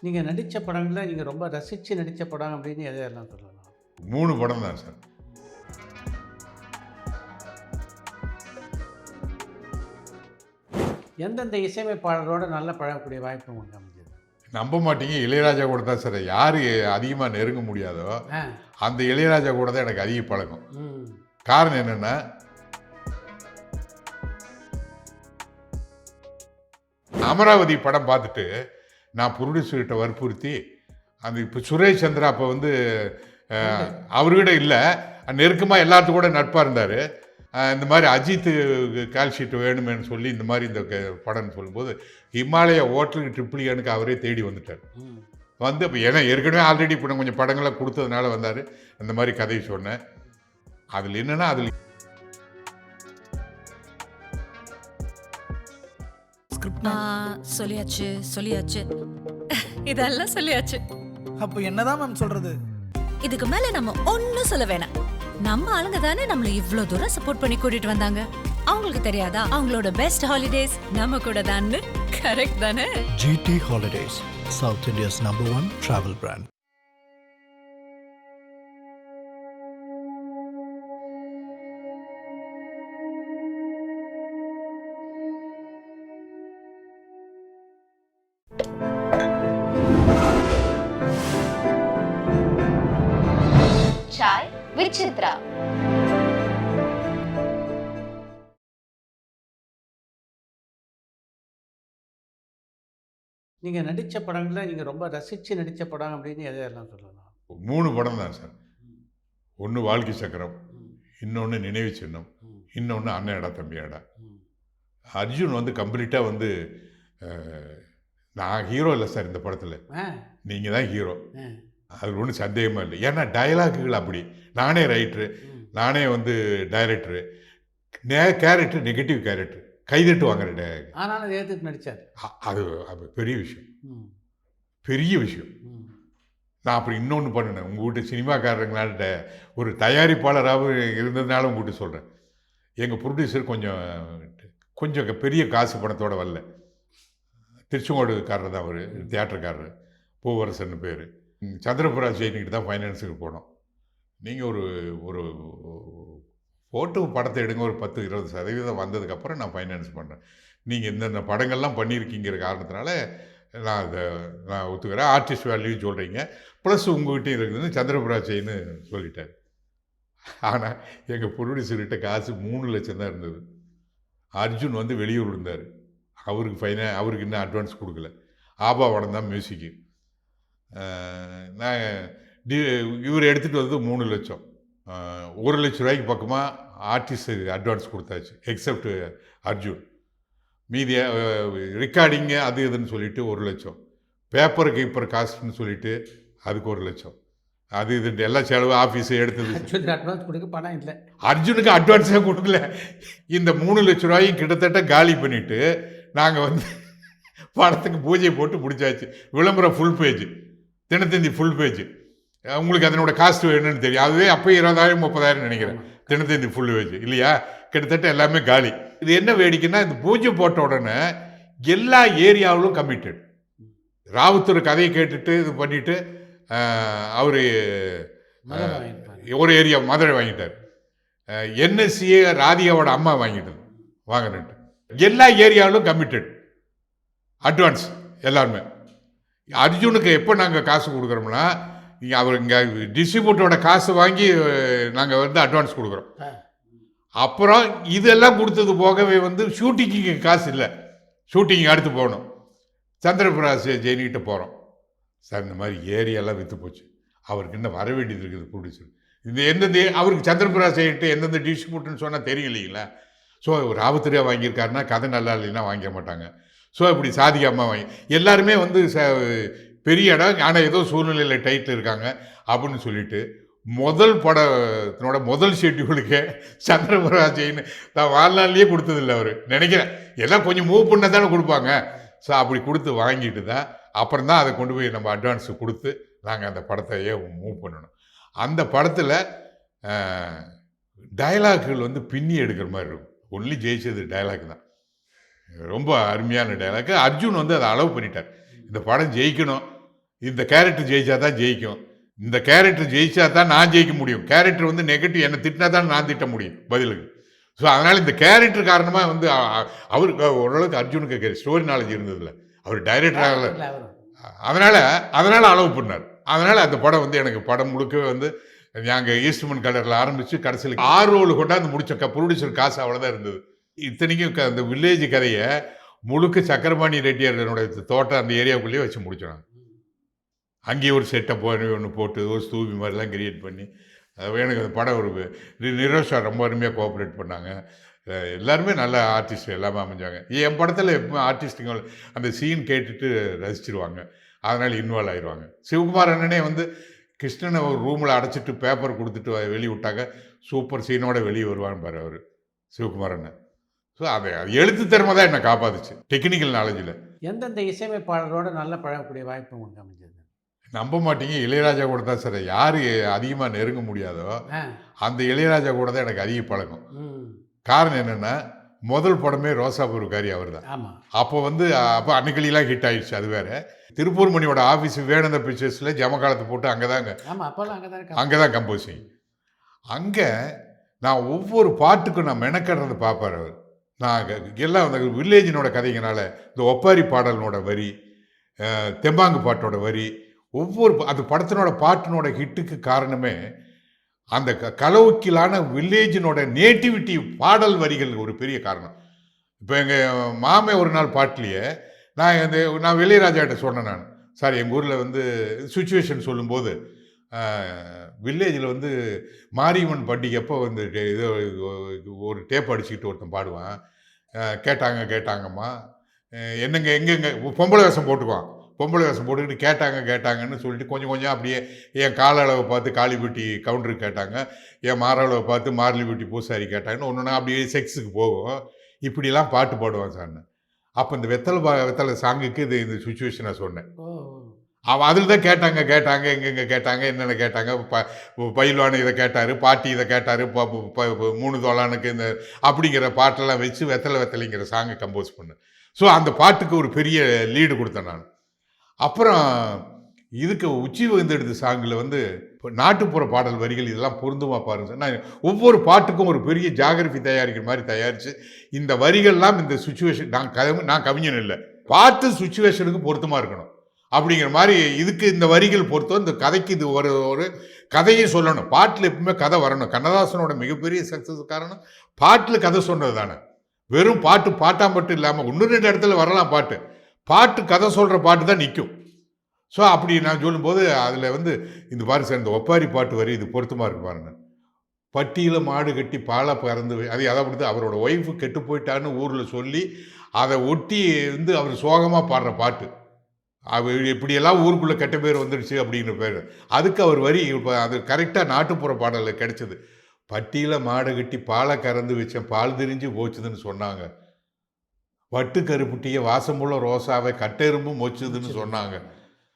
நீங்கள் நடித்த படங்களில் நீங்கள் ரொம்ப ரசித்து நடித்த படம் அப்படின்னு எதையெல்லாம் சொல்லலாம்? 3 படம் தான் சார். எந்தெந்த இசையமைப்பாளரோட நல்ல பழகக்கூடிய வாய்ப்பு உங்களுக்கு அமைஞ்சது? நம்ப மாட்டீங்க, இளையராஜா கூட தான் சார். யார் அதிகமாக நெருங்க முடியாதோ அந்த இளையராஜா கூட தான் எனக்கு அதிக பழக்கம். காரணம் என்னென்னா, அமராவதி படம் பார்த்துட்டு நான் ப்ரொடியூசர்கிட்ட வற்புறுத்தி அந்த இப்போ சுரேஷ் சந்திரா அப்போ வந்து அவர்கிட்ட இல்லை, நெருக்கமாக எல்லாத்துக்கும் கூட நட்பாக இருந்தார். இந்த மாதிரி அஜித்து கால்ஷீட் வேணுமேனு சொல்லி இந்த மாதிரி இந்த படம்னு சொல்லும்போது ஹிமாலயா ஹோட்டலுக்கு ட்ரிப்ளியானுக்கு அவரே தேடி வந்துட்டார். வந்து இப்போ ஏன்னா ஏற்கனவே ஆல்ரெடி இப்போ கொஞ்சம் படங்களை கொடுத்ததுனால வந்தார். அந்த மாதிரி கதையை சொன்னேன். அதில் என்னென்னா, அதில் சொல்லியாச்சு இதெல்லாம் சொல்லியாச்சு. அப்போ என்னதான் மேம் சொல்றது? இதுக்கு மேல நம்ம ஒன்னும் சொல்ல வேணாம். நம்ம ஆளுங்க தானே நம்மள இவ்ளோ தூரம் சப்போர்ட் பண்ணி கூட்டிட்டு வந்தாங்க. அவங்களுக்கு தெரியாதா அவங்களோட பெஸ்ட் ஹாலிடேஸ் நம்ம கூட தான்? கரெக்ட் தானே? GT Holidays, South India's #1 travel brand. Chai with Chitra. நீங்கள் நடித்த படங்களில் நீங்கள் ரொம்ப ரசித்து நடித்த படம் அப்படின்னு எதையெல்லாம் சொல்லலாம்? 3 படம் தான் சார். ஒன்று வாழ்க்கை சக்கரம், இன்னொன்று நினைவு சின்னம், இன்னொன்று அண்ணன் தம்பியாடா. அர்ஜுன் வந்து கம்ப்ளீட்டாக வந்து நான் ஹீரோ இல்லை சார் இந்த படத்தில், நீங்கள் தான் ஹீரோ. அது ஒன்றும் சந்தேகமாக இல்லை. ஏன்னா டயலாக்குகள் அப்படி. நானே ரைட்ரு, நானே வந்து டைரக்டரு. கேரக்டர் நெகட்டிவ் கேரக்டர், கைதட்டு வாங்குற ஆனால் அதை ஏற்றுட்டு நடித்தார். அது பெரிய விஷயம், பெரிய விஷயம். நான் அப்படி இன்னொன்று பண்ணினேன். உங்கள் வீட்டு சினிமாக்காரங்களாட்ட ஒரு தயாரிப்பாளராக இருந்ததுனால உங்கள்கிட்ட சொல்கிறேன். எங்கள் ப்ரொடியூசர் கொஞ்சம் பெரிய காசு பணத்தோடு வரல. திருச்செங்கோடுக்காரர் தான் அவர், தியேட்டருக்காரர், பூவரசன் பேர். சந்திரபுராஜ் ஜெயினிக்கிட்ட தான் ஃபைனான்ஸுக்கு போனோம். நீங்கள் ஒரு ஃபோட்டோ படத்தை எடுங்க, ஒரு 10-20% வந்ததுக்கப்புறம் நான் ஃபைனான்ஸ் பண்ணுறேன். நீங்கள் இந்தந்த படங்கள்லாம் பண்ணியிருக்கீங்கிற காரணத்தினால நான் ஒத்துக்கிறேன். ஆர்டிஸ்ட் வேல்யூ சொல்கிறீங்க, ப்ளஸ் உங்கள்கிட்டையும் இருக்குதுன்னு சந்திரபுராஜைன்னு சொல்லிட்டார். ஆனால் எங்கள் ப்ரொடியூசர்கிட்ட காசு 3 லட்சம் தான் இருந்தது. அர்ஜுன் வந்து வெளியூர் இருந்தார். அவருக்கு இன்னும் அட்வான்ஸ் கொடுக்கல. ஆபாவடம் தான் மியூசிக்கு. நான் இவர் எடுத்துகிட்டு வந்து 3 லட்சம், 1 லட்ச ரூபாய்க்கு பக்கமாக ஆர்டிஸ்ட் அட்வான்ஸ் கொடுத்தாச்சு, எக்ஸப்ட் அர்ஜுன். மீதி ரெக்கார்டிங்கு அது இதுன்னு சொல்லிட்டு 1 லட்சம், பேப்பர் கீப்பர் காஸ்ட்னு சொல்லிட்டு அதுக்கு 1 லட்சம், அது இதுன்ட்டு எல்லா செலவு ஆஃபீஸு எடுத்தது. அட்வான்ஸ் கொடுக்க பணம் இல்லை, அர்ஜுனுக்கு அட்வான்ஸே கொடுக்கல. இந்த 3 லட்ச ரூபாயும் கிட்டத்தட்ட காலி பண்ணிவிட்டு நாங்கள் வந்து படத்துக்கு பூஜை போட்டு முடிச்சாச்சு. விளம்பரம் full page, Dinathanthi full page. உங்களுக்கு அதனோட காஸ்ட் வேணும்னு தெரியும். அதுவே அப்போ 20,000-30,000 நினைக்கிறேன் தினத்தந்தி ஃபுல் பேஜ் இல்லையா. கிட்டத்தட்ட எல்லாமே காலி. இது என்ன வேடிக்கைன்னா, இந்த பூஜை போட்ட உடனே எல்லா ஏரியாவிலும் கமிட்டட். ராவுத்தர் கதையை கேட்டுட்டு இது பண்ணிவிட்டு அவர் ஒரு ஏரியா மதுரை வாங்கிட்டார். NSCA ராதிகாவோட அம்மா வாங்கினட்டு எல்லா ஏரியாவிலும் கமிட்டட் அட்வான்ஸ் எல்லாருமே. அர்ஜுனுக்கு எப்போ நாங்கள் காசு கொடுக்குறோம்னா, அவர் இங்கே டிஸ்ட்ரிபியூட்டரோட காசு வாங்கி நாங்கள் வந்து அட்வான்ஸ் கொடுக்குறோம். அப்புறம் இதெல்லாம் கொடுத்தது போகவே வந்து ஷூட்டிங்கு காசு இல்லை, ஷூட்டிங் அடுத்து போகணும். சந்திரபிராஜ் ஜெயினிகிட்ட போகிறோம். சார் இந்த மாதிரி ஏரியாலாம் விற்று போச்சு, அவருக்கு இன்னும் வர வேண்டியது இருக்குது ப்ரொடியூசர். இந்த எந்தெந்த அவருக்கு சந்திரபிராஜ் ஜெயின்ட்டு எந்தெந்த டிஸ்ட்ரிபியூட்டர்னு சொன்னால் தெரியும் இல்லைங்களா. ஸோ ராவுத்தரியாக வாங்கியிருக்காருன்னா கதை நல்லா இல்லைன்னா வாங்க மாட்டாங்க. ஸோ இப்படி சாதிகாமா வாங்கி எல்லாருமே வந்து பெரிய இடம், ஆனால் ஏதோ சூழ்நிலையில் டைட்டில் இருக்காங்க அப்படின்னு சொல்லிட்டு முதல் படத்தினோட முதல் ஷெட்யூலுக்கே சந்திரபுராஜைன்னு நான் வாழ்நாள்லேயே கொடுத்ததில்லை அவர் நினைக்கிறேன். எல்லாம் கொஞ்சம் மூவ் பண்ண தானே கொடுப்பாங்க. ஸோ அப்படி கொடுத்து வாங்கிட்டு தான் அப்புறம் தான் அதை கொண்டு போய் நம்ம அட்வான்ஸு கொடுத்து நாங்கள் அந்த படத்தையே மூவ் பண்ணணும். அந்த படத்தில் டைலாக்குகள் வந்து பின்னி எடுக்கிற மாதிரி இருக்கும். ஒன்லி ஜெயிச்சது டைலாக் தான், ரொம்ப அருமையான டைலாக்கு. அர்ஜுன் வந்து அதை அளவு பண்ணிட்டார். இந்த படம் ஜெயிக்கணும், இந்த கேரக்டர் ஜெயிச்சா தான் ஜெயிக்கும், இந்த கேரக்டர் ஜெயிச்சா தான் நான் ஜெயிக்க முடியும், கேரக்டர் வந்து நெகட்டிவ் என்னை திட்டினா தான் நான் திட்ட முடியும் பதிலுக்கு. ஸோ அதனால் இந்த கேரக்டர் காரணமாக வந்து அவருக்கு ஓரளவுக்கு அர்ஜுனுக்கு ஸ்டோரி நாலேஜ் இருந்ததில்ல, அவர் டைரக்டராக, அதனால் அளவு பண்ணார். அதனால் அந்த படம் வந்து எனக்கு படம் முழுக்கவே வந்து நாங்கள் ஈஸ்ட்மன் கலரில் ஆரம்பித்து கடைசியில் 6 ரோல் கொண்டாந்து முடித்த ப்ரொடியூசர் காசு அவ்வளோதான் இருந்தது. இத்தனைக்கும் அந்த வில்லேஜ் கதையை முழுக்க சக்கரபாணி ரெட்டியாரோட தோட்டம் அந்த ஏரியாவுக்குள்ளேயே வச்சு முடிச்சோம். அங்கேயே ஒரு செட்டப் ஒன்று போட்டு ஒரு ஸ்தூபி மாதிரிலாம் கிரியேட் பண்ணி எனக்கு அந்த படம் ஒரு நிரோஷா ரொம்ப அருமையாக கோஆப்ரேட் பண்ணாங்க. எல்லாருமே நல்ல ஆர்டிஸ்ட் எல்லாமே அமைஞ்சாங்க. என் படத்தில் எப்பவுமே ஆர்டிஸ்ட்டுங்க அந்த சீன் கேட்டுட்டு ரசிச்சிருவாங்க, அதனால் இன்வால்வ் ஆயிடுவாங்க. சிவகுமார் அண்ணனே வந்து கிருஷ்ணனை ஒரு ரூமில் அடைச்சிட்டு பேப்பர் கொடுத்துட்டு வெளியே விட்டாங்க, சூப்பர் சீனோட வெளியே வருவான்னு பாரு அவர் சிவகுமார் அண்ணன். ஸோ அது எழுத்து திறமை தான் என்னை காப்பாத்துச்சு, டெக்னிக்கல் நாலேஜில். எந்தெந்த இசையமைப்பாளரோட நல்ல பழகக்கூடிய வாய்ப்பு உங்களுக்கு அமைஞ்சது? நம்ப மாட்டீங்க, இளையராஜா கூட தான் சார் யார் அதிகமாக நெருங்க முடியாதோ அந்த இளையராஜா கூட தான் எனக்கு அதிக பழக்கம். காரணம் என்னென்னா, முதல் படமே ரோசாபுரக்காரி அவர் தான். அப்போ வந்து அப்போ அன்னைக்கிலாம் ஹிட் ஆயிடுச்சு. அது வேற திருப்பூர் மணியோட ஆஃபீஸ் வேணந்த பிக்சர்ஸில் ஜமகாலத்தை போட்டு அங்கே தான் கம்போசிங். அங்கே நான் ஒவ்வொரு பாட்டுக்கும் நான் மெனக்கடுறதை பார்ப்பார் அவர். நான் எல்லாம் அந்த வில்லேஜினோட கதைங்கனால இந்த ஒப்பாரி பாடலினோட வரி, தெம்பாங்கு பாட்டோட வரி, ஒவ்வொரு அது படத்தினோட பாட்டினோட ஹிட்டுக்கு காரணமே அந்த கலவுக்கிலான வில்லேஜினோட நேட்டிவிட்டி பாடல் வரிகள் ஒரு பெரிய காரணம். இப்போ எங்கள் மாமே ஒரு நாள் பாட்டிலேயே நான் இளையராஜாட்ட சொன்னேன், நான் சார் எங்கள் ஊரில் வந்து சுச்சுவேஷன் சொல்லும்போது வில்லேஜில் வந்து மாரியம்மன் பண்டிகை எப்போ வந்து ஏதோ ஒரு டேப் அடிச்சுக்கிட்டு ஒருத்தன் பாடுவான், கேட்டாங்கம்மா என்னங்க எங்கெங்க பொம்பளை வேஷம் போட்டுக்குவான், பொம்பளை வேஷம் போட்டுக்கிட்டு கேட்டாங்கன்னு சொல்லிட்டு கொஞ்சம் கொஞ்சம் அப்படியே என் கால அளவை பார்த்து காளிபட்டி கவுண்டருக்கு கேட்டாங்க, என் மாற அளவை பார்த்து மாரளிபட்டி பூசாரி கேட்டாங்கன்னு ஒன்று அப்படியே செக்ஸுக்கு போகும். இப்படிலாம் பாட்டு பாடுவான் சார்னு. அப்போ இந்த வெத்தலை சாங்குக்கு இந்த சுச்சுவேஷனை சொன்னேன். அவன் அதில் தான் கேட்டாங்க எங்கெங்கே கேட்டாங்க, என்னென்ன கேட்டாங்க, பயில்வானு இதை கேட்டார், பாட்டி இதை கேட்டார், 3 தோளானுக்கு இந்த அப்படிங்கிற பாட்டெல்லாம் வச்சு வெத்தலைங்கிற சாங்கை கம்போஸ் பண்ணேன். ஸோ அந்த பாட்டுக்கு ஒரு பெரிய லீடு கொடுத்தேன் நான். அப்புறம் இதுக்கு உச்சி வந்தெடுத்த சாங்கில் வந்து இப்போ நாட்டுப்புற பாடல் வரிகள் இதெல்லாம் பொருந்துமா பாருங்க சார். நான் ஒவ்வொரு பாட்டுக்கும் ஒரு பெரிய ஜாகிரபி தயாரிக்கிற மாதிரி தயாரித்து இந்த வரிகள்லாம் இந்த சுச்சுவேஷன், நான் கவிஞன் இல்லை, பாட்டு சுச்சுவேஷனுக்கு பொருத்தமாக இருக்கணும் அப்படிங்கிற மாதிரி இதுக்கு இந்த வரிகள் பொறுத்தோ இந்த கதைக்கு இது ஒரு கதையை சொல்லணும். பாட்டில் எப்பவுமே கதை வரணும். கண்ணதாசனோட மிகப்பெரிய சக்ஸஸ் காரணம் பாட்டில் கதை சொன்னது தானே. வெறும் பாட்டாக மட்டும் இல்லாமல் 1-2 இடத்துல வரலாம் பாட்டு கதை சொல்கிற பாட்டு தான் நிற்கும். ஸோ அப்படி நான் சொல்லும்போது அதில் வந்து இந்த பாரு சார் இந்த ஒப்பாரி பாட்டு வரி இது பொருத்தமாக இருக்கு பாருங்க. பட்டியில் மாடு கட்டி பாலை பறந்து அதை கொடுத்து அவரோட ஒய்ஃபு கெட்டு போயிட்டான்னு ஊரில் சொல்லி அதை ஒட்டி வந்து அவர் சோகமாக பாடுற பாட்டு. அவர் இப்படியெல்லாம் ஊருக்குள்ளே கெட்ட பேர் வந்துடுச்சு அப்படிங்கிற பேர். அதுக்கு அவர் வரி இப்போ அது கரெக்டாக நாட்டுப்புற பாடலில் கிடைச்சது. பட்டியில் மாடு கட்டி பாலை கறந்து வச்சேன் பால் திரிஞ்சு போச்சுதுன்னு சொன்னாங்க, வட்டு கருப்புட்டிய வாசமுள்ள ரோசாவை கட்டெரும்பு மொச்சுதுன்னு சொன்னாங்க.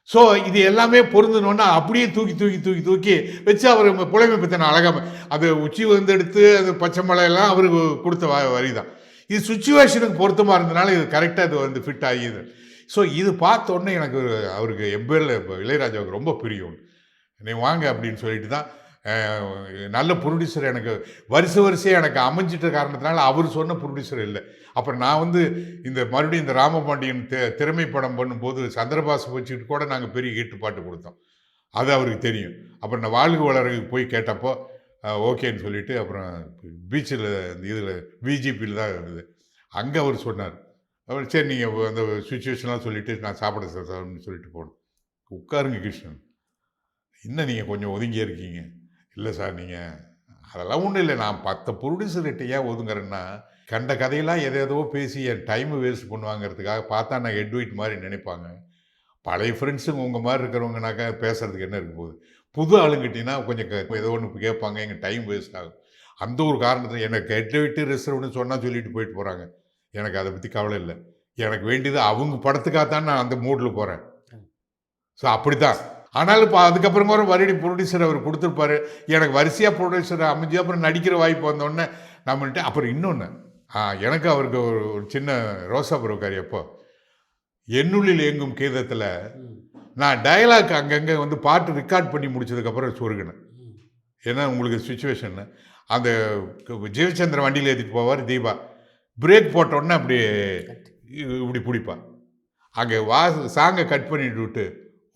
ஸோ இது எல்லாமே பொருந்தணுன்னா அப்படியே தூக்கி வச்சு அவர் புலமை பற்றின அழகாம அது உச்சி வந்து எடுத்து அது பச்சை மலையெல்லாம் அவருக்கு கொடுத்த வரி தான். இது சுச்சுவேஷனுக்கு பொருத்தமாக இருந்தனால இது கரெக்டாக இது வந்து ஃபிட் ஆகிது. ஸோ இது பார்த்த உடனே எனக்கு அவருக்கு எம்பேரில் இப்போ இளையராஜாவுக்கு ரொம்ப பிரியும். நீ வாங்க அப்படின்னு சொல்லிட்டு தான் நல்ல ப்ரொடியூசர் எனக்கு வரிசையாக எனக்கு அமைஞ்சிட்ட காரணத்தினால அவர் சொன்ன ப்ரொடியூசர் இல்லை. அப்புறம் நான் வந்து மறுபடியும் இந்த ராமபாண்டியன் திறமை படம் பண்ணும்போது சந்திரபாஸ் வச்சுக்கிட்டு கூட நாங்கள் பெரிய ஹிட்டு பாட்டு கொடுத்தோம், அது அவருக்கு தெரியும். அப்புறம் நான் வாழ்க வளருக்கு போய் கேட்டப்போ ஓகேன்னு சொல்லிவிட்டு அப்புறம் பீச்சில் இதில் பிஜிபியில் தான் இருந்தது. அங்கே அவர் சொன்னார், அவர் சரி நீங்கள் அந்த சுச்சுவேஷன்லாம் சொல்லிவிட்டு நான் சாப்பிட சார்னு சொல்லிட்டு போனோம். உட்காருங்க கிருஷ்ணன், இன்னும் நீங்கள் கொஞ்சம் ஒதுங்கியே இருக்கீங்க. இல்லை சார் நீங்கள் அதெல்லாம் ஒன்றும் இல்லை, நான் 10 ப்ரொடியூசர்கிட்ட ஏன் ஒதுங்குறேன்னா கண்ட கதையெல்லாம் எதோ பேசி என் டைமை வேஸ்ட் பண்ணுவாங்கிறதுக்காக பார்த்தா நான் ஹெட்வெயிட் மாதிரி நினைப்பாங்க. பழைய ஃப்ரெண்ட்ஸுங்க உங்கள் மாதிரி இருக்கிறவங்கனாக்கா பேசுகிறதுக்கு என்ன இருக்க போகுது, புது ஆளுங்கிட்டிங்கன்னா கொஞ்சம் ஏதோ ஒன்று கேட்பாங்க, எங்கள் டைம் வேஸ்ட் ஆகும். அந்த ஒரு காரணத்தை எனக்கு ஹெட்வெயிட்டு ரிசர்வ்னு சொன்னால் சொல்லிட்டு போயிட்டு போகிறாங்க. எனக்கு அதை பற்றி கவலை இல்லை. எனக்கு வேண்டியது அவங்க படத்துக்காகத்தான் நான் அந்த மூடில் போகிறேன். ஸோ அப்படி தான். ஆனாலும் இப்போ அதுக்கப்புறமா ஒரு மறுபடியும் ப்ரொடியூசர் அவர் கொடுத்துருப்பாரு. எனக்கு வரிசையாக ப்ரொடியூசர் அமைஞ்சு அப்புறம் நடிக்கிற வாய்ப்பு வந்தோடனே நம்மள்கிட்ட அப்புறம் இன்னொன்று எனக்கு அவருக்கு ஒரு சின்ன ரோசாபுரக்காரி அப்போ என்னுள்ளில் இயங்கும் கீதத்தில் நான் டயலாக் அங்கங்கே வந்து பாட்டு ரெக்கார்ட் பண்ணி முடிச்சதுக்கப்புறம் சொருகினேன். ஏன்னா உங்களுக்கு சுச்சுவேஷன்னு அந்த ஜெயச்சந்திரன் வண்டியில் ஏற்றிட்டு போவார் தீபா, பிரேக் போட்டோன்னே அப்படி இப்படி பிடிப்பா. அங்கே சாங்கை கட் பண்ணிட்டு விட்டு,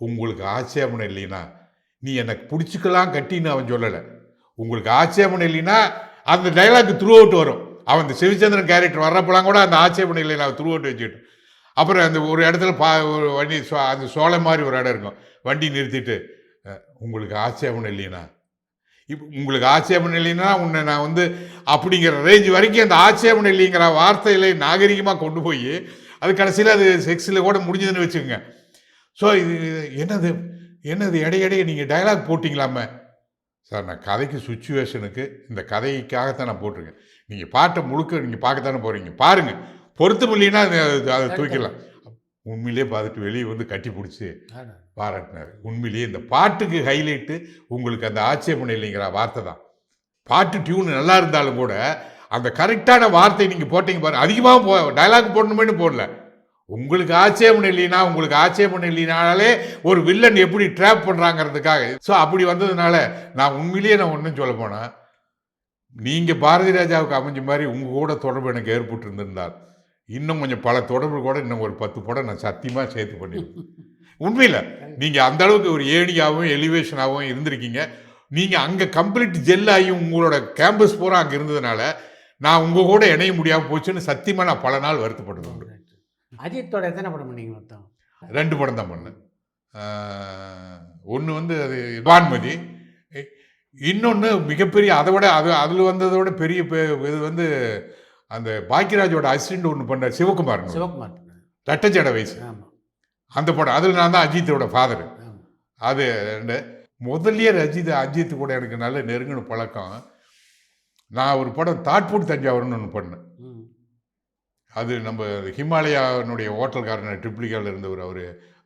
உங்களுக்கு ஆட்சேபணம் இல்லைன்னா நீ எனக்கு பிடிச்சிக்கலாம் கட்டின்னு அவன் சொல்லலை, உங்களுக்கு ஆட்சேபணம் இல்லைன்னா அந்த டைலாக் த்ரூ அவுட் வரும். அவன் இந்த சிவச்சந்திரன் கேரக்டர் வர்றப்பெல்லாம் கூட அந்த ஆட்சேபணம் இல்லை நான் த்ரூ அவுட் வச்சுக்கிட்டு, அப்புறம் அந்த ஒரு இடத்துல ஒரு வண்டி அந்த சோலை மாதிரி ஒரு இடம் இருக்கும், வண்டி நிறுத்திட்டு உங்களுக்கு ஆட்சேபணம் இல்லைன்னா, இப்போ உங்களுக்கு ஆட்சேபணம் இல்லைன்னா உன்னை நான் வந்து அப்படிங்கிற ரேஞ்ச் வரைக்கும் அந்த ஆட்சேபணம் இல்லைங்கிற வார்த்தைகளை நாகரிகமாக கொண்டு போய் அது கடைசியில் அது செக்ஸில் கூட முடிஞ்சதுன்னு வச்சுக்கோங்க. ஸோ இது என்னது இடையிடையே நீங்கள் டைலாக் போட்டிங்களாமே சார்? நான் கதைக்கு சுச்சுவேஷனுக்கு இந்த கதைக்காகத்தான் நான் போட்டிருக்கேன். நீங்கள் பாட்டை முழுக்க நீங்கள் பார்க்கத்தானே போகிறீங்க, பாருங்கள். பொருத்தம் இல்லைன்னா அதை தூக்கிடலாம். உண்மையிலே பார்த்துட்டு வெளியே வந்து கட்டி பிடிச்சி பாராட்டினார். உண்மையிலேயே இந்த பாட்டுக்கு ஹைலைட்டு உங்களுக்கு அந்த ஆட்சேபணம் இல்லைங்கிற வார்த்தை தான். பாட்டு டியூன் நல்லா இருந்தாலும் கூட அந்த கரெக்டான வார்த்தை நீங்கள் போட்டீங்க பாரு, அதிகமாக டைலாக் போடணுமேனு போடல. உங்களுக்கு ஆட்சேபணம் இல்லைன்னா, உங்களுக்கு ஆட்சேபணம் இல்லைனாலே ஒரு வில்லன் எப்படி ட்ராப் பண்ணுறாங்கிறதுக்காக. ஸோ அப்படி வந்ததுனால நான் உண்மையிலேயே நான் ஒன்றும் சொல்ல போனால், நீங்கள் பாரதி ராஜாவுக்கு அமைஞ்ச மாதிரி உங்கள் கூட தொடர்பு எனக்கு ஏற்பட்டு இருந்திருந்தால் இன்னும் கொஞ்சம் பல தொடர்பு கூட இன்னும் ஒரு 10 படம் நான் சத்தியமாக சேர்த்து பண்ணியிருக்கேன். உண்மையில் நீங்கள் அந்த அளவுக்கு ஒரு ஏடியாகவும் எலிவேஷனாகவும் இருந்திருக்கீங்க. நீங்கள் அங்கே கம்ப்ளீட் ஜெல்லாகியும் உங்களோட கேம்பஸ் பூரா அங்கே இருந்ததுனால நான் உங்கள் கூட இணைய முடியாமல் போச்சுன்னு சத்தியமாக நான் பல நாள் வருத்தப்பட்டது உண்டு. அஜித்தோட எத்தனை படம் பண்ணீங்க மொத்தம்? 2 படம் தான் பண்ணேன். ஒன்று வந்து அது வான்மதி, இன்னொன்று மிகப்பெரிய அதை விட அதில் வந்ததோட பெரிய இது வந்து அந்த பாக்கியராஜோட அசிஸ்டன்ட் ஒன்று பண்ணார், சிவகுமார் ரெட்டச்சட வயசு. அந்த படம் அதில் நான் தான் அஜித்தோட ஃபாதரு. அது முதல்லையே அஜித் கூட எனக்கு நல்ல நெருங்கின பழக்கம். நான் ஒரு படம் தாட்பூட் தஞ்சாவூர்னு ஒன்று பண்ணேன். அது நம்ம ஹிமாலயானுடைய ஹோட்டல்காரன் ட்ரிப்ளிகாவில் இருந்தவர்,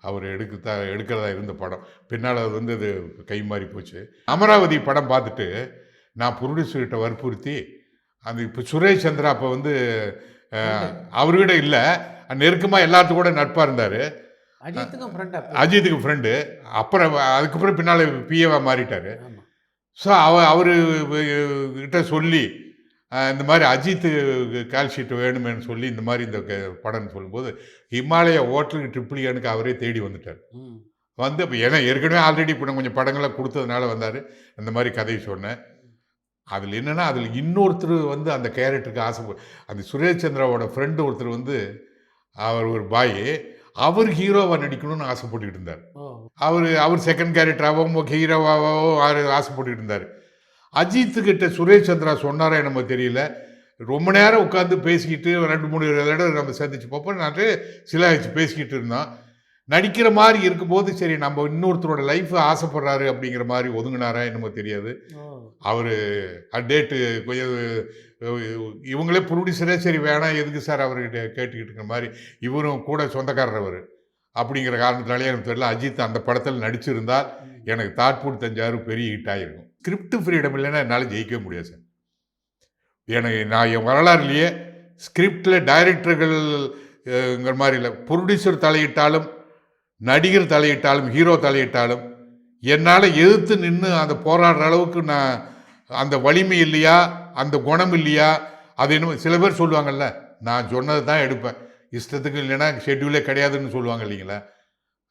அவர் எடுக்கிறதா இருந்த படம். பின்னால் அது வந்து அது கை மாறி போச்சு. அமராவதி படம் பார்த்துட்டு நான் ப்ரொடியூசர்கிட்ட வற்புறுத்தி, அந்த இப்போ சுரேஷ் சந்திரா அப்போ வந்து அவர்கிட்ட இல்லை, நெருக்கமாக எல்லாத்துக்கும் கூட நட்பாக இருந்தார். அஜித்துக்கு ஃப்ரெண்டு. அப்புறம் அதுக்கப்புறம் பின்னால் பிஏவாக மாறிட்டார். ஸோ அவர் கிட்ட சொல்லி இந்த மாதிரி அஜித்து கால்ஷீட் வேணுமேனு சொல்லி இந்த மாதிரி இந்த படம்னு சொல்லும்போது ஹிமாலயா ஹோட்டலுக்கு ட்ரிப்ளிகானுக்கு அவரே தேடி வந்துட்டார். வந்து இப்போ ஏன்னா ஏற்கனவே ஆல்ரெடி இப்போ கொஞ்சம் படங்களை கொடுத்ததுனால வந்தார். அந்த மாதிரி கதையை சொன்னேன். அதில் என்னென்னா, அதில் இன்னொருத்தர் வந்து அந்த கேரக்டருக்கு அந்த சுரேஷ் சந்திராவோட ஃப்ரெண்டு ஒருத்தர் வந்து அவர் ஒரு பாய், அவர் ஹீரோவாக நடிக்கணும்னு ஆசைப்பட்டுக்கிட்டு இருந்தார். அவர் செகண்ட் கேரக்டராகவும் ஹீரோவாகவும் ஆசைப்பட்டுக்கிட்டு இருந்தார். அஜித்துக்கிட்ட சுரேஷ் சந்திரா சொன்னாரா நம்ம தெரியல, ரொம்ப நேரம் உட்காந்து பேசிக்கிட்டு 2-3 தடவை நம்ம சந்திச்சு பார்ப்போம். நான் சில பேசிக்கிட்டு இருந்தோம். நடிக்கிற மாதிரி இருக்கும்போது சரி நம்ம இன்னொருத்தரோட லைஃப் ஆசைப்படுறாரு அப்படிங்கிற மாதிரி ஒதுங்கினாரா என்னமோ தெரியாது. அவர் டேட்டு கொஞ்சம் இவங்களே ப்ரொடியூசரே சரி வேணாம் எதுக்கு சார் அவர்கிட்ட கேட்டுக்கிட்டு இருக்கிற மாதிரி, இவரும் கூட சொந்தக்காரர் அவர் அப்படிங்கிற காரணத்தினாலே எனக்கு தெரியல. அஜித் அந்த படத்தில் நடிச்சிருந்தால் எனக்கு தாட்பூட் தஞ்சாவூர் பெரிய ஹிட் ஆகிருக்கும். ஸ்கிரிப்ட் ஃப்ரீடம் இல்லைன்னா என்னால் ஜெயிக்கவே முடியாது சார். எனக்கு நான் என் வரலாறுலேயே ஸ்கிரிப்டில் டைரக்டர்கள்ங்கிற மாதிரி இல்லை, ப்ரொடியூசர் தலையிட்டாலும் நடிகர் தலையிட்டாலும் ஹீரோ தலையிட்டாலும் என்னால் எதிர்த்து நின்று அந்த போராடுற அளவுக்கு நான் அந்த வலிமை இல்லையா, அந்த குணம் இல்லையா, அது என்ன சில பேர் சொல்லுவாங்கல்ல, நான் சொன்னது தான் எடுப்பேன், இஷ்டத்துக்கு இல்லைன்னா ஷெட்யூலே கிடையாதுன்னு சொல்லுவாங்க இல்லைங்களா,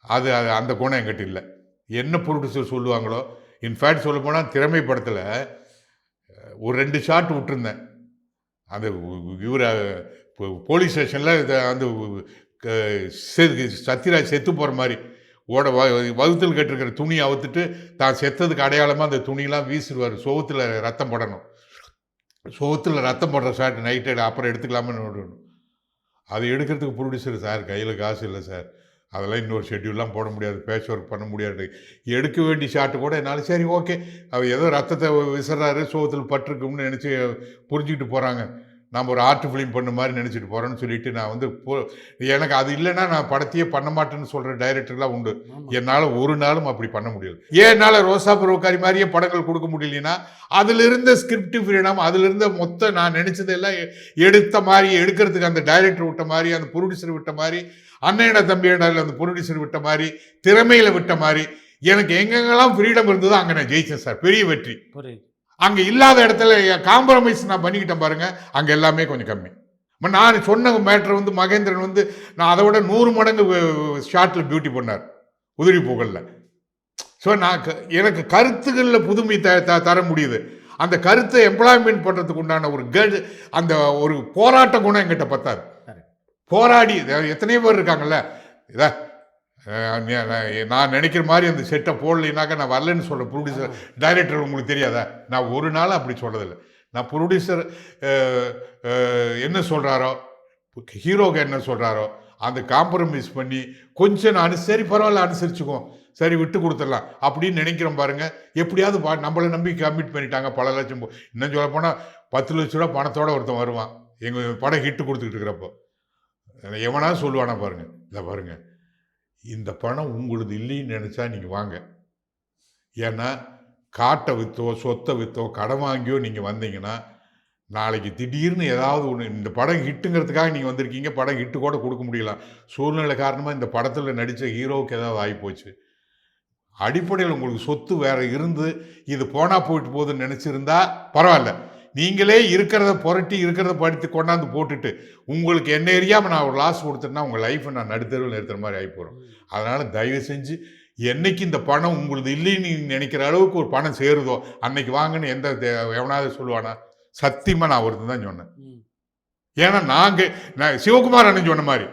அது அந்த குணம் என்கிட்ட இல்லை. என்ன ப்ரொடியூசர் சொல்லுவாங்களோ, இன்ஃபேக்ட் சொல்ல போனால் திறமை படத்தில் ஒரு 2 ஷாட் விட்டுருந்தேன். அந்த இவரை போலீஸ் ஸ்டேஷனில் அந்த சத்யராஜ் செத்து போகிற மாதிரி வகுத்தில் கட்டிருக்கிற துணியை அவுத்துட்டு தான் செத்ததுக்கு அடையாளமாக அந்த துணியெலாம் வீசிடுவார். சோகத்தில் ரத்தம் படணும், சோகத்தில் ரத்தம் போடுற ஷாட் நைட்டு அப்புறம் எடுத்துக்கலாமான்னு விடணும். அது எடுக்கிறதுக்கு ப்ரொடியூசர் சார் கையில் காசு இல்லை சார், அதெல்லாம் இன்னொரு ஷெட்யூல்லாம் போட முடியாது, பேட்ச் ஒர்க் பண்ண முடியாது. எடுக்க வேண்டிய ஷாட்டு கூட என்னால் சரி ஓகே அவர் ஏதோ ரத்தத்தை விசுறாரு சோகத்தில் பட்டிருக்கும்னு நினச்சி புரிஞ்சுக்கிட்டு போகிறாங்க. நம்ம ஒரு ஆர்ட் ஃபிலிம் பண்ண மாதிரி நினச்சிட்டு போகிறேன்னு சொல்லிட்டு நான் வந்து எனக்கு அது இல்லைன்னா நான் படத்தையே பண்ண மாட்டேன்னு சொல்கிற டைரக்டர்லாம் உண்டு. என்னால் ஒரு நாளும் அப்படி பண்ண முடியாது. ஏன் என்னால் ரோசா பருவக்காரி மாதிரியே படங்கள் கொடுக்க முடியலன்னா அதில் இருந்த ஸ்கிரிப்ட் ஃப்ரீடம், அதில் இருந்த மொத்த நான் நினச்சதெல்லாம் எடுத்த மாதிரி எடுக்கிறதுக்கு அந்த டைரக்டர் விட்ட மாதிரி, அந்த ப்ரொடியூசர் விட்ட மாதிரி, அண்ணனோட தம்பியோட அந்த ப்ரொடியூசர் விட்ட மாதிரி, திறமையில் விட்ட மாதிரி எனக்கு எங்கெங்கெல்லாம் ஃப்ரீடம் இருந்ததோ அங்கே நான் ஜெயிச்சேன் சார். பெரிய வெற்றி. அங்கே இல்லாத இடத்துல காம்ப்ரமைஸ் நான் பண்ணிக்கிட்டேன் பாருங்க, அங்கே எல்லாமே கொஞ்சம் கம்மி. நான் சொன்ன மேட்ரு வந்து மகேந்திரன் வந்து நான் அதை விட 100 மடங்கு ஷார்ட்டில் பியூட்டி பண்ணார் உதிரி புகழில். ஸோ நான் எனக்கு கருத்துக்களில் புதுமை தர முடியுது. அந்த கருத்தை எம்ப்ளாய்மெண்ட் பண்ணுறதுக்கு உண்டான ஒரு அந்த ஒரு போராட்ட குணம் என்கிட்ட பத்தாது. போராடி எத்தனையோ பேர் இருக்காங்கல்ல, இதை நான் நினைக்கிற மாதிரி அந்த செட்டை போடலைனாக்கா நான் வரலன்னு சொல்ல ப்ரொடியூசர் டைரக்டர் உங்களுக்கு தெரியாதா? நான் ஒரு நாள் அப்படி சொல்கிறதில்ல. நான் ப்ரொடியூசர் என்ன சொல்கிறாரோ, ஹீரோக்கு என்ன சொல்கிறாரோ அந்த காம்ப்ரமைஸ் பண்ணி கொஞ்சம் நான் சரி பரவாயில்ல அனுசரிச்சுக்குவோம், சரி விட்டு கொடுத்துடலாம் அப்படின்னு நினைக்கிறோம் பாருங்க. எப்படியாவது நம்மளை நம்பி கமிட் பண்ணிட்டாங்க பல லட்சம். இன்னும் சொல்ல போனால் 10 லட்ச ரூபா பணத்தோடு ஒருத்தன் வருவான் எங்கள் படம் ஹிட்டு கொடுத்துக்கிட்டு இருக்கிறப்போ. எவனா சொல்லுவானா பாருங்க, இல்லை பாருங்க இந்த பணம் உங்களுது இல்லைன்னு நினச்சா நீங்கள் வாங்க. ஏன்னா காட்டை விற்றோ சொத்தை விற்றோ கடன் வாங்கியோ நீங்கள் வந்தீங்கன்னா நாளைக்கு திடீர்னு ஏதாவது ஒன்று, இந்த படம் ஹிட்டுங்கிறதுக்காக நீங்கள் வந்திருக்கீங்க, படம் ஹிட்டு கூட கொடுக்க முடியலாம். சூழ்நிலை காரணமாக இந்த படத்தில் நடித்த ஹீரோவுக்கு ஏதாவது ஆகிப்போச்சு. அடிப்படையில் உங்களுக்கு சொத்து வேறு இருந்து இது போனால் போயிட்டு போகுதுன்னு நினச்சிருந்தா பரவாயில்ல. நீங்களே இருக்கிறத புரட்டி இருக்கிறத படித்து கொண்டாந்து போட்டுட்டு உங்களுக்கு என்ன எரியாமல் நான் ஒரு லாஸ் கொடுத்தேன்னா உங்கள் லைஃப்பை நான் நடுத்தருவில் நிறுத்துற மாதிரி ஆகி போகிறோம். அதனால் தயவு செஞ்சு என்னைக்கு இந்த பணம் உங்களுக்கு இல்லைன்னு நீங்கள் நினைக்கிற அளவுக்கு ஒரு பணம் சேருதோ அன்னைக்கு வாங்கன்னு எவனாவது சொல்லுவானா? சத்தியமாக நான் ஒருத்தர் தான் சொன்னேன். ஏன்னா நான் சிவகுமார் அண்ணன் சொன்ன மாதிரி,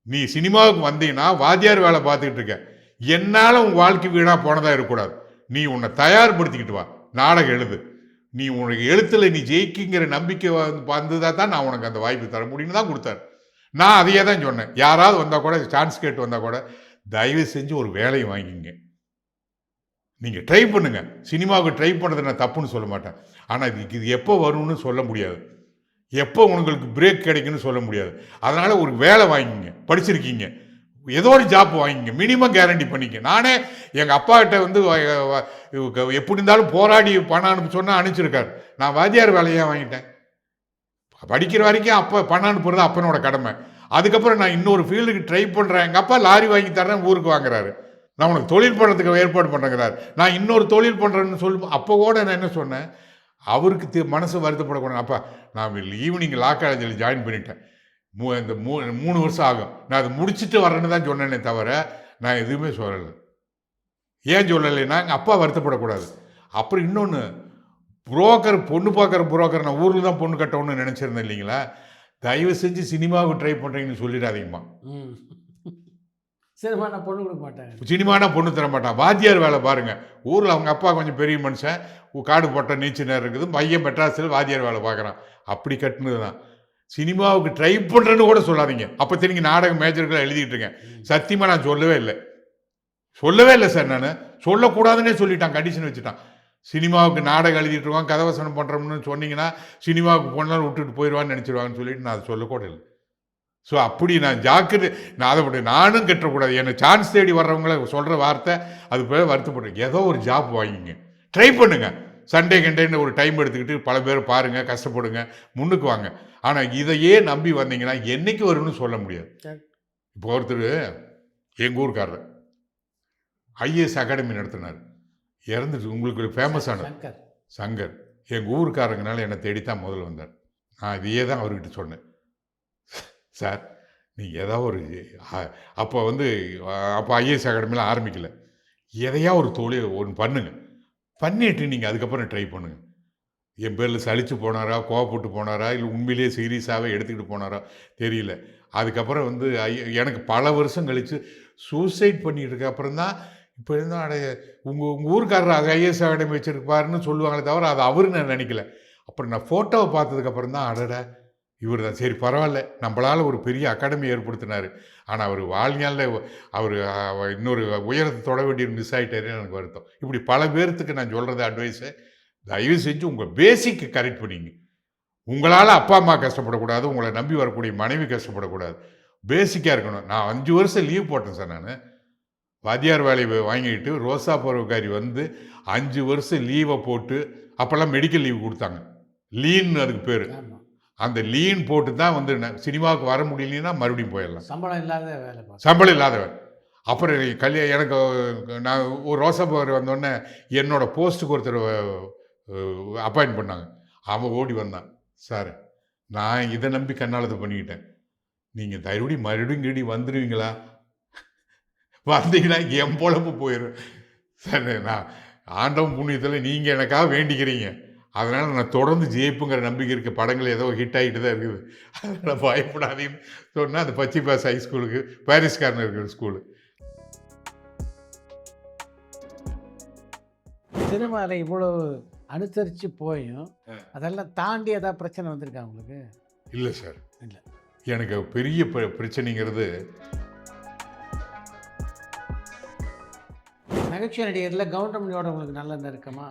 நீ சினிமாவுக்கு வந்தீங்கன்னா வாத்தியார் வேலை பார்த்துக்கிட்டு இருக்க, என்னால் உன் வாழ்க்கை வீணாக போனதாக இருக்கக்கூடாது. நீ உன்னை தயார்படுத்திக்கிட்டு வா, நாடகம் எழுது, நீ உனக்கு எழுத்தில் நீ ஜெயிக்குங்கிற நம்பிக்கை வந்ததாக தான் நான் உனக்கு அந்த வாய்ப்பு தர முடியும்னு தான் கொடுத்தாரு. நான் அதையே தான் சொன்னேன். யாராவது வந்தால் கூட சான்ஸ் கேட்டு வந்தால் கூட தயவு செஞ்சு ஒரு வேலையை வாங்கிங்க, நீங்கள் ட்ரை பண்ணுங்கள். சினிமாவுக்கு ட்ரை பண்ணுறது நான் தப்புன்னு சொல்ல மாட்டேன். ஆனால் இது எப்போ வரும்னு சொல்ல முடியாது, எப்போ உங்களுக்கு பிரேக் கிடைக்குன்னு சொல்ல முடியாது. அதனால் ஒரு வேலை வாங்கிங்க, படிச்சிருக்கீங்க, ஏதோ ஒரு ஜாப் வாங்கிங்க, மினிமம் கேரண்டி பண்ணிக்க. நானே எங்கள் அப்பாக்கிட்ட வந்து எப்படி இருந்தாலும் போராடி பணம் அனுப்ப சொன்னால் அனுப்பிச்சிருக்காரு. நான் வாத்தியார் வேலையாக வாங்கிட்டேன். படிக்கிற வரைக்கும் அப்போ பணம் அனுப்புறது அப்பனோட கடமை. அதுக்கப்புறம் நான் இன்னொரு ஃபீல்டுக்கு ட்ரை பண்ணுறேன். எங்கள் அப்பா லாரி வாங்கி தரேன் ஊருக்கு வாங்குறாரு. நான் உனக்கு தொழில் பண்ணுறதுக்கு ஏற்பாடு பண்ணுறேங்கிறார். நான் இன்னொரு தொழில் பண்ணுறேன்னு சொல்லும். அப்போ கூட நான் என்ன சொன்னேன், அவருக்கு மனசு வருத்தப்படக்கூடாது. அப்பா நான் ஈவினிங் லா காலேஜில் ஜாயின் பண்ணிட்டேன், இந்த 3 வருஷம் ஆகும், நான் அதை முடிச்சுட்டு வரேன்னு தான் சொன்னேனே தவிர நான் எதுவுமே சொல்லலை. ஏன் சொல்லலைன்னா எங்கள் அப்பா வருத்தப்படக்கூடாது. அப்புறம் இன்னொன்று, புரோக்கர் பொண்ணு பார்க்குற புரோக்கர் நான் ஊரில் தான் பொண்ணு கட்டணும்னு நினச்சிருந்தேன் இல்லைங்களா? தயவு செஞ்சு சினிமாவுக்கு ட்ரை பண்ணுறீங்கன்னு சொல்லிடாதீங்கம்மா. சினிமா நான் பொண்ணு கொடுக்க மாட்டேன், சினிமானா பொண்ணு தர மாட்டான். வாத்தியார் வேலை பாருங்கள். ஊரில் அவங்க அப்பா கொஞ்சம் பெரிய மனுஷன், காடு போட்ட நீச்சல் இருக்குது, பையன் மெட்ராஸில் வாத்தியார் வேலை பார்க்குறான். அப்படி கட்டுனது தான். சினிமாவுக்கு ட்ரை பண்ணுறேன்னு கூட சொல்லாதீங்க. அப்போ தெரியுங்க நாடகம் மேஜர்களை எழுதிட்டு இருக்கேன். சத்தியமாக நான் சொல்லவே இல்லை சார். நான் சொல்லக்கூடாதுன்னே சொல்லிட்டான், கண்டிஷன் வச்சுட்டான். சினிமாவுக்கு நாடகம் எழுதிட்டு இருக்கோம், கதவசனம் பண்ணுறோம்னு சொன்னீங்கன்னா சினிமாவுக்கு போனாலும் விட்டுட்டு போயிடுவான்னு நினச்சிடுவாங்கன்னு சொல்லிட்டு நான் அதை சொல்லக்கூட இல்லை. ஸோ அப்படி நான் ஜாக்கிரதை, நான் அதை நானும் கட்டக்கூடாது. எனக்கு சான்ஸ் தேடி வர்றவங்கள சொல்கிற வார்த்தை அது போய் வருத்தப்படுறேன். ஏதோ ஒரு ஜாப் வாங்கிங்க, ட்ரை பண்ணுங்கள். சண்டே கண்டேன்னு ஒரு டைம் எடுத்துக்கிட்டு பல பேர் பாருங்கள், கஷ்டப்படுங்க, முன்னுக்கு வாங்க. ஆனால் இதையே நம்பி வந்தீங்கன்னா என்றைக்கு வரும்னு சொல்ல முடியாது. இப்போ ஒருத்தர் எங்கள் ஊருக்காரர் ஐஏஎஸ் அகாடமி நடத்தினார், இறந்துட்டு உங்களுக்கு ஃபேமஸான சங்கர். எங்கள் ஊருக்காரங்கனால என்னை தேடித்தான் முதல்ல வந்தார். நான் இதையே தான் அவர்கிட்ட சொன்னேன், சார் நீங்கள் ஏதாவது ஒரு அப்போ ஐஏஎஸ் அகாடமிலாம் ஆரம்பிக்கலை, எதையா ஒரு தொழில் ஒன்று பண்ணுங்கள், பண்ணிட்டு நீங்கள் அதுக்கப்புறம் ட்ரை பண்ணுங்கள். என் பேரில் சலிச்சு போனாரா, கோவப்பட்டு போனாரா, இல்லை உண்மையிலேயே சீரியஸாகவே எடுத்துக்கிட்டு போனாரா தெரியல. அதுக்கப்புறம் எனக்கு பல வருஷம் கழித்து சூசைட் பண்ணிட்டு இருக்க அப்புறம் தான் இப்போ இருந்தால் உங்கள் ஊருக்காரர் ஐஏஎஸ் அகாடமி வச்சுருப்பாருன்னு சொல்லுவாங்களே தவிர அது அவரு நான் நினைக்கல. அப்புறம் நான் ஃபோட்டோவை பார்த்ததுக்கப்புறம் தான் அடட இவர் தான், சரி பரவாயில்ல, நம்மளால் ஒரு பெரிய அகாடமி ஏற்படுத்தினார். ஆனால் அவர் வாழ்நாளில் அவர் இன்னொரு உயரத்தை தொட வேண்டிய மிஸ் ஆகிட்டாருன்னு எனக்கு வருத்தம். இப்படி பல பேர்த்துக்கு நான் சொல்கிறது அட்வைஸை, தயவு செஞ்சு உங்கள் பேசிக்கை கரெக்ட் பண்ணிங்க. உங்களால் அப்பா அம்மா கஷ்டப்படக்கூடாது, உங்களை நம்பி வரக்கூடிய மனைவி கஷ்டப்படக்கூடாது. பேசிக்காக இருக்கணும். நான் 5 வருஷம் லீவ் போட்டேன் சார். நான் வாத்தியார் வேலையை வாங்கிட்டு ரோசா பருவக்காரி வந்து 5 வருஷம் லீவை போட்டு, அப்போல்லாம் மெடிக்கல் லீவ் கொடுத்தாங்க, லீன் அதுக்கு பேர். ஆமாம். அந்த லீன் போட்டு தான் வந்து சினிமாவுக்கு வர முடியலன்னா மறுபடியும் போயிடலாம். சம்பளம் இல்லாத வேலை பார்க்க. சம்பளம் இல்லாதவன். அப்புறம் எனக்கு நான் ஒரு ரோசா பவர் வந்தோடனே என்னோட போஸ்ட்டுக்கு ஒருத்தர் அப்பாயின்ட் பண்ணாங்க. அவன் ஓடி வந்தான், சார் நான் இதை நம்பி கண்ணாலத்தை பண்ணிக்கிட்டேன், நீங்கள் மறுபடியும் வந்துடுவீங்களா? வந்தீங்கன்னா என் பொழப்பு போயிடும் சார். நான் ஆண்டவன் புண்ணியத்தில் நீங்கள் எனக்காக வேண்டிக்கிறீங்க, அதனால் நான் தொடர்ந்து ஜெயிப்புங்கிற நம்பிக்கை இருக்க. படங்கள் ஏதோ ஹிட் ஆகிட்டு தான் இருக்குது, அதனால் பயப்படாதீங்கன்னு சொன்னால் அந்த பச்சி பாஸ் ஹை ஸ்கூலுக்கு பாரிஸ்காரன் இருக்கிற ஸ்கூலு. சினிமாவில் இவ்வளோ அனுசரித்து போயும் அதெல்லாம் தாண்டி ஏதாவது பிரச்சனை வந்திருக்கா உங்களுக்கு? இல்லை சார், இல்லை. எனக்கு பெரிய பிரச்சனைங்கிறது நகைச்சுவை நடிகரில் கவுண்டமணியோட உங்களுக்கு நல்ல நெருக்கமா?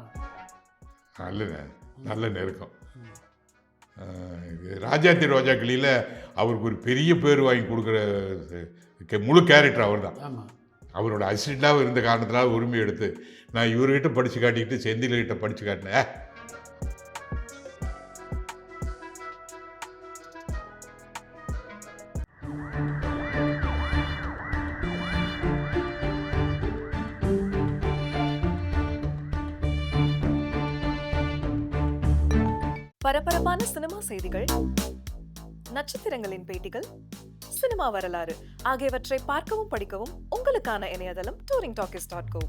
நல்ல நெருக்கம். ராஜாத்தி ரோஜாக்களியில் அவருக்கு ஒரு பெரிய பேர் வாங்கி கொடுக்குற முழு கேரக்டர் அவர் தான். ஆமாம். அவரோட அசிஸ்டண்டாக இருந்த காரணத்தினால உரிமை எடுத்து நான் இவர்கிட்ட படித்து காட்டிக்கிட்டு செந்தில்கிட்ட படித்து காட்டினேன். பரபரப்பான சினிமா செய்திகள், நட்சத்திரங்களின் பேட்டிகள், சினிமா வரலாறு ஆகியவற்றை பார்க்கவும் படிக்கவும் உங்களுக்கான இணையதளம் touringtalkies.co.